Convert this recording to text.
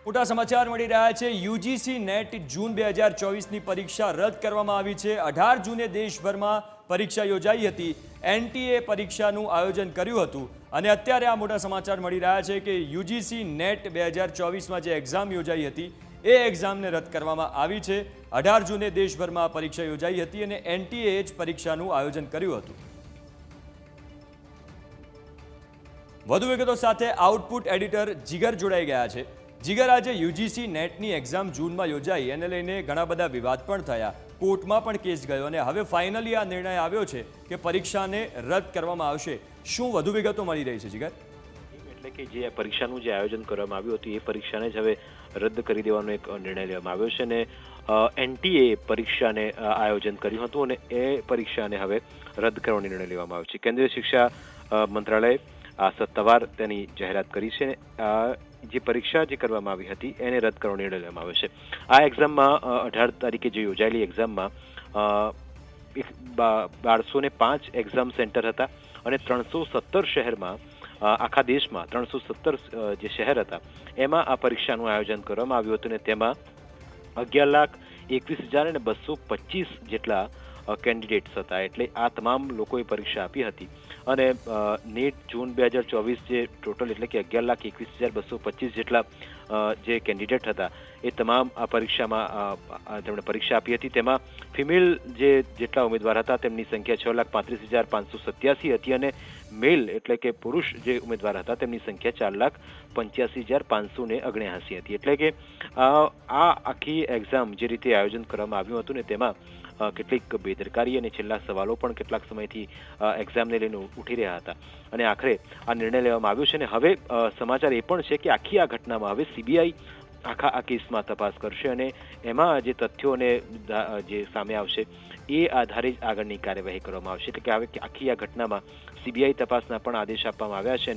મોટા સમાચાર મળી રહ્યા છે। યુજીસી નેટ જૂન 2024ની પરીક્ષા રદ કરવામાં આવી છે। 18 જૂને દેશભરમાં પરીક્ષા યોજાઈ હતી। એનટીએ પરીક્ષાનું આયોજન કર્યું હતું અને અત્યારે આ મોટા સમાચાર મળી રહ્યા છે કે યુજીસી નેટ 2024માં જે એક્ઝામ યોજાઈ હતી એ એક્ઝામને રદ કરવામાં આવી છે। 18 જૂને દેશભરમાં પરીક્ષા યોજાઈ હતી અને એનટીએ જ પરીક્ષાનું આયોજન કર્યું હતું। વધુ વિગતો સાથે આઉટપુટ એડિટર જીગર જોડાઈ ગયા છે। જીગર, આજે યુજીસી નેટની એક્ઝામ જૂનમાં યોજાઈ એને લઈને ઘણા બધા વિવાદ પણ થયા, કોર્ટમાં પણ કેસ ગયો અને હવે ફાઇનલી આ નિર્ણય આવ્યો છે કે પરીક્ષાને રદ કરવામાં આવશે। શું વધુ વિગતો મળી રહી છે જીગર? એટલે કે જે પરીક્ષાનું જે આયોજન કરવામાં આવ્યું હતું એ પરીક્ષાને જ હવે રદ કરી દેવાનો એક નિર્ણય લેવામાં આવ્યો છે અને એનટીએ પરીક્ષાને આયોજન કર્યું હતું અને એ પરીક્ષાને હવે રદ કરવાનો નિર્ણય લેવામાં આવ્યો છે। કેન્દ્રીય શિક્ષા મંત્રાલય આ સત્તાવાર તેની જાહેરાત કરી છે। જે પરીક્ષા જે કરવામાં આવી હતી એને રદ કરવાનો નિર્ણય લેવામાં આવ્યો છે। આ એક્ઝામમાં 18 તારીખે જે યોજાયેલી એક્ઝામમાં 1205 એક્ઝામ સેન્ટર હતા અને 317 શહેરમાં આખા દેશમાં 317 જે શહેર હતા એમાં આ પરીક્ષાનું આયોજન કરવામાં આવ્યું હતું અને તેમાં 11,21,225 જેટલા કેન્ડિડેટ્સ હતા। એટલે આ તમામ લોકોએ પરીક્ષા આપી હતી અને નેટ જૂન 2024 જે ટોટલ એટલે કે 11,21,225 જેટલા જે કેન્ડિડેટ હતા એ તમામ આ પરીક્ષામાં તેમણે પરીક્ષા આપી હતી। તેમાં ફિમેલ જેટલા ઉમેદવાર હતા તેમની સંખ્યા 6,35,587 હતી અને મેલ એટલે કે પુરુષ જે ઉમેદવાર હતા તેમની સંખ્યા 4,85,579 હતી। એટલે કે આ આખી એક્ઝામ જે રીતે આયોજન કરવામાં આવ્યું હતું ને તેમાં કેટલીક બેદરકારી અને છેલ્લા સવાલો પણ કેટલાક સમયથી એક્ઝામને લઈને ઉઠી રહ્યા હતા અને આખરે આ નિર્ણય લેવામાં આવ્યો છે અને હવે સમાચાર એ પણ છે કે આખી આ ઘટનામાં હવે સીબીઆઈ આ કેસમાં તપાસ કરશે અને એમાં જે તથ્યો અને જે સામે આવશે એ આધારે જ આગળની કાર્યવાહી કરવામાં આવશે। એટલે કે હવે આખી આ ઘટનામાં સીબીઆઈ તપાસના પણ આદેશ આપવામાં આવ્યા છે।